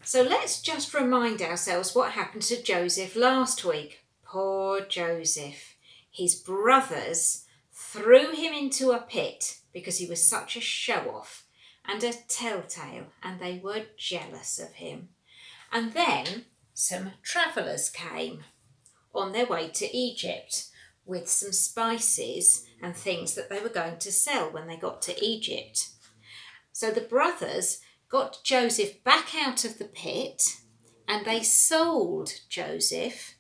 So let's just remind ourselves what happened to Joseph last week. Poor Joseph. His brothers threw him into a pit because he was such a show-off and a telltale, and they were jealous of him. And then some travellers came on their way to Egypt with some spices and things that they were going to sell when they got to Egypt. So the brothers got Joseph back out of the pit and they sold Joseph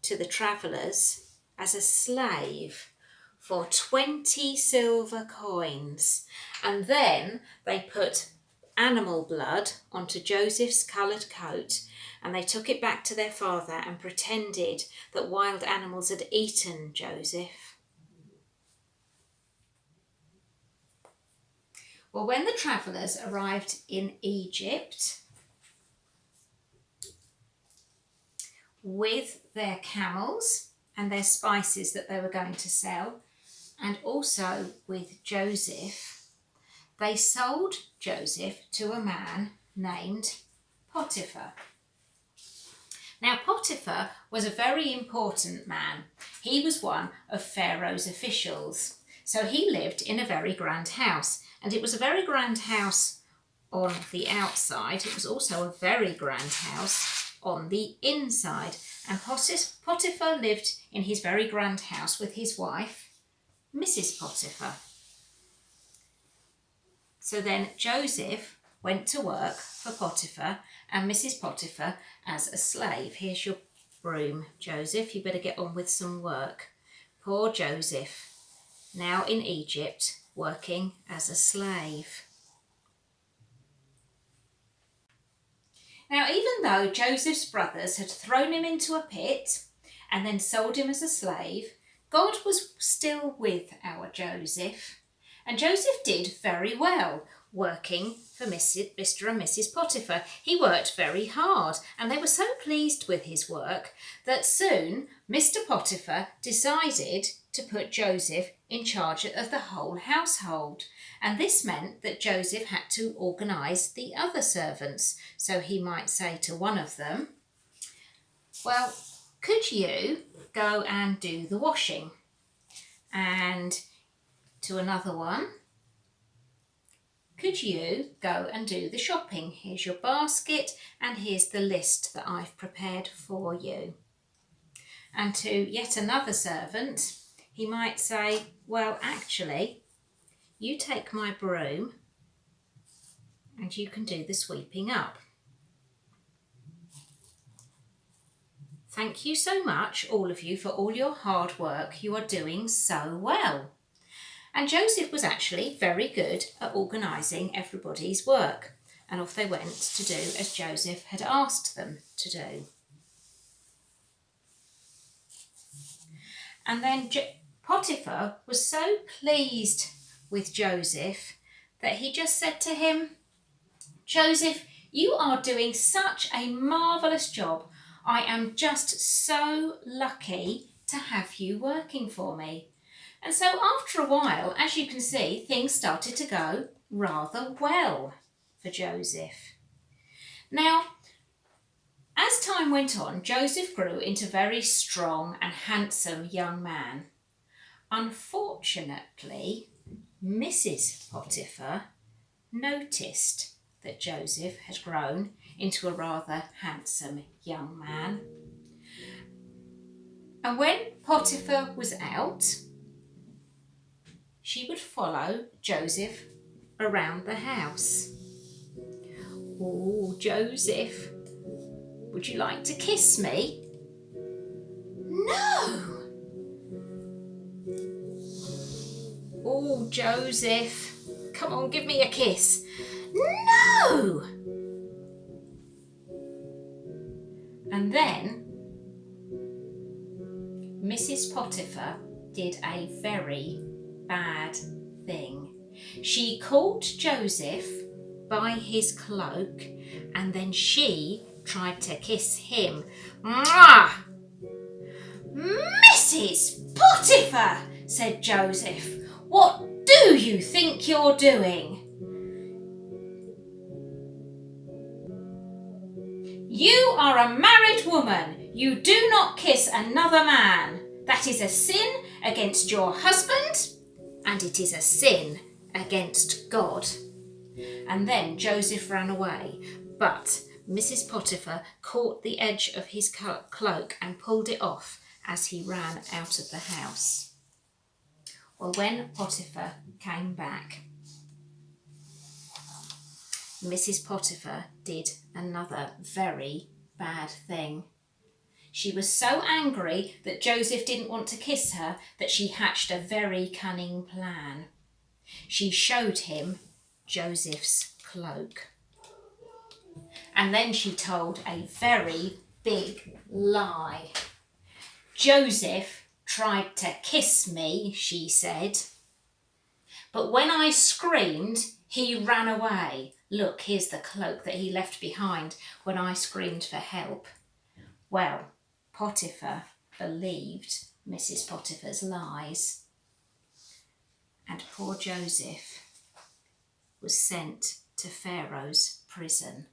to the travellers as a slave for 20 silver coins. And then they put animal blood onto Joseph's coloured coat and they took it back to their father and pretended that wild animals had eaten Joseph. Well, when the travellers arrived in Egypt with their camels and their spices that they were going to sell, and also with Joseph, they sold Joseph to a man named Potiphar. Now, Potiphar was a very important man. He was one of Pharaoh's officials. So he lived in a very grand house, and it was a very grand house on the outside. It was also a very grand house on the inside. And Potiphar lived in his very grand house with his wife, Mrs. Potiphar. So then Joseph went to work for Potiphar and Mrs. Potiphar as a slave. Here's your broom, Joseph. You better get on with some work. Poor Joseph, now in Egypt, working as a slave. Now, even though Joseph's brothers had thrown him into a pit and then sold him as a slave, God was still with our Joseph. And Joseph did very well working for Mr. and Mrs. Potiphar. He worked very hard and they were so pleased with his work that soon Mr. Potiphar decided to put Joseph in charge of the whole household. And this meant that Joseph had to organise the other servants. So he might say to one of them, well, could you go and do the washing? And to another one, could you go and do the shopping? Here's your basket and here's the list that I've prepared for you. And to yet another servant, he might say, well, actually, you take my broom and you can do the sweeping up. Thank you so much, all of you, for all your hard work. You are doing so well. And Joseph was actually very good at organising everybody's work. And off they went to do as Joseph had asked them to do. And then Potiphar was so pleased with Joseph that he just said to him, Joseph, you are doing such a marvellous job. I am just so lucky to have you working for me. And so after a while, as you can see, things started to go rather well for Joseph. Now, as time went on, Joseph grew into a very strong and handsome young man. Unfortunately, Mrs. Potiphar noticed that Joseph had grown into a rather handsome young man. And when Potiphar was out, she would follow Joseph around the house. Oh, Joseph, would you like to kiss me? No! Oh, Joseph, come on, give me a kiss. No! And then Mrs. Potiphar did a very bad thing. She caught Joseph by his cloak and then she tried to kiss him. Mwah! Mrs. Potiphar, said Joseph, what do you think you're doing? "You are a married woman. You do not kiss another man. That is a sin against your husband, and it is a sin against God." And then Joseph ran away, but Mrs. Potiphar caught the edge of his cloak and pulled it off as he ran out of the house. Well, when Potiphar came back, Mrs. Potiphar did another very bad thing. She was so angry that Joseph didn't want to kiss her that she hatched a very cunning plan. She showed him Joseph's cloak. And then she told a very big lie. "Joseph tried to kiss me," she said. "But when I screamed, he ran away. Look, here's the cloak that he left behind when I screamed for help." Well, Potiphar believed Mrs. Potiphar's lies. And poor Joseph was sent to Pharaoh's prison.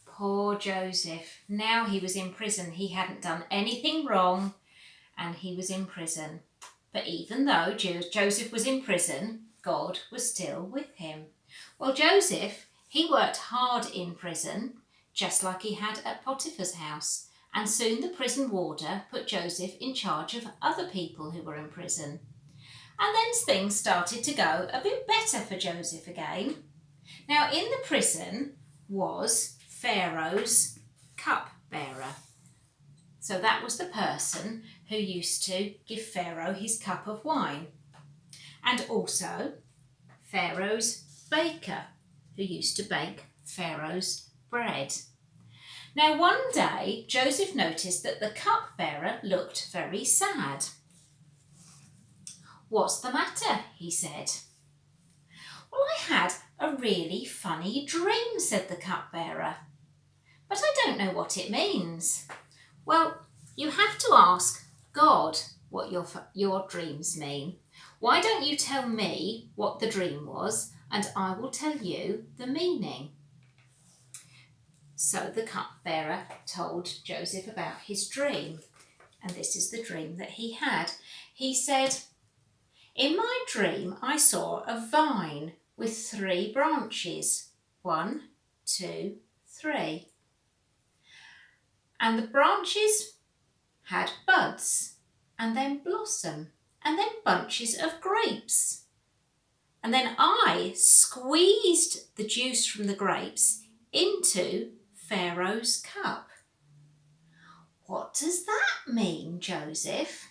Poor Joseph. Now he was in prison. He hadn't done anything wrong and he was in prison. But even though Joseph was in prison, God was still with him. Well, Joseph, he worked hard in prison, just like he had at Potiphar's house. And soon the prison warder put Joseph in charge of other people who were in prison. And then things started to go a bit better for Joseph again. Now, in the prison was Pharaoh's cupbearer. So that was the person who used to give Pharaoh his cup of wine. And also Pharaoh's baker, who used to bake Pharaoh's bread. Now, one day, Joseph noticed that the cupbearer looked very sad. "What's the matter?" he said. "Well, I had a really funny dream," said the cupbearer. "But I don't know what it means." "Well, you have to ask God what your dreams mean. Why don't you tell me what the dream was, and I will tell you the meaning." So the cupbearer told Joseph about his dream, and this is the dream that he had. He said, "In my dream I saw a vine with 3 branches. 1, 2, 3. And the branches had buds, and then blossom, and then bunches of grapes. And then I squeezed the juice from the grapes into Pharaoh's cup." "What does that mean, Joseph?"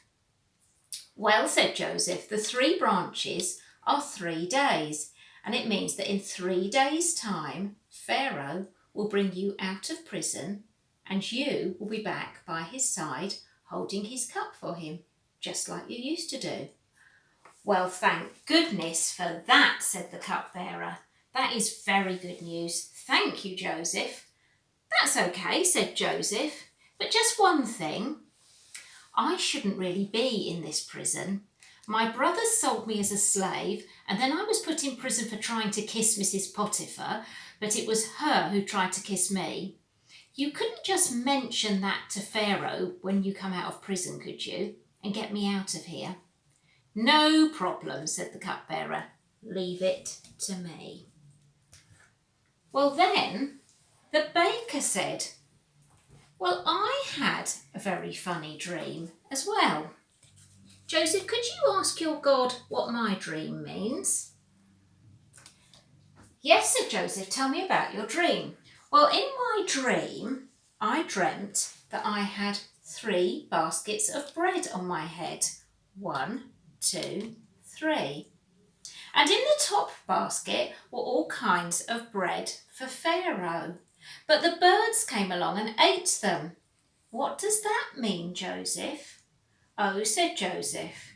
"Well," said Joseph, "the 3 branches are 3 days, and it means that in 3 days' time, Pharaoh will bring you out of prison and you will be back by his side holding his cup for him, just like you used to do." "Well, thank goodness for that," said the cupbearer. "That is very good news. Thank you, Joseph." "That's okay," said Joseph, "but just one thing. I shouldn't really be in this prison. My brothers sold me as a slave, and then I was put in prison for trying to kiss Mrs. Potiphar, but it was her who tried to kiss me. You couldn't just mention that to Pharaoh when you come out of prison, could you, and get me out of here?" "No problem," said the cupbearer. "Leave it to me." Well, then the baker said, "Well, I had a very funny dream as well. Joseph, could you ask your God what my dream means?" "Yes," said Joseph, "tell me about your dream." "Well, in my dream, I dreamt that I had 3 baskets of bread on my head. 1, 2, 3. And in the top basket were all kinds of bread for Pharaoh. But the birds came along and ate them. What does that mean, Joseph?" "Oh," said Joseph,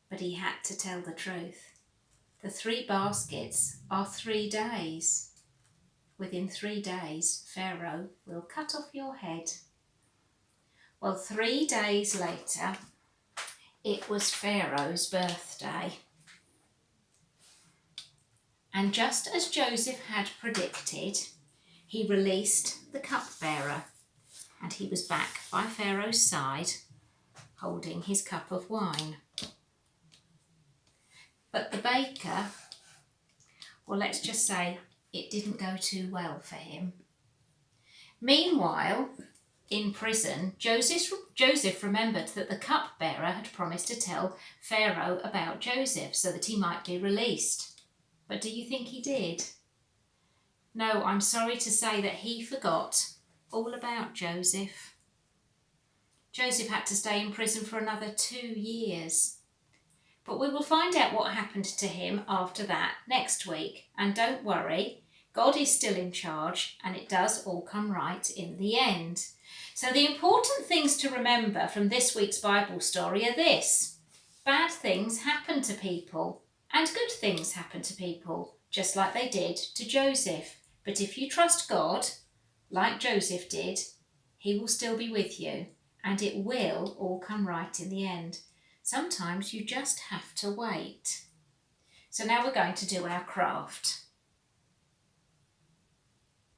but he had to tell the truth. "The 3 baskets are 3 days. Within 3 days, Pharaoh will cut off your head." Well, 3 days later, it was Pharaoh's birthday. And just as Joseph had predicted, he released the cupbearer, and he was back by Pharaoh's side, holding his cup of wine. But the baker, well, let's just say it didn't go too well for him. Meanwhile, in prison, Joseph remembered that the cupbearer had promised to tell Pharaoh about Joseph so that he might be released. But do you think he did? No, I'm sorry to say that he forgot all about Joseph. Joseph had to stay in prison for another 2 years. But we will find out what happened to him after that next week. And don't worry, God is still in charge and it does all come right in the end. So the important things to remember from this week's Bible story are this. Bad things happen to people and good things happen to people, just like they did to Joseph. But if you trust God, like Joseph did, he will still be with you and it will all come right in the end. Sometimes you just have to wait. So now we're going to do our craft.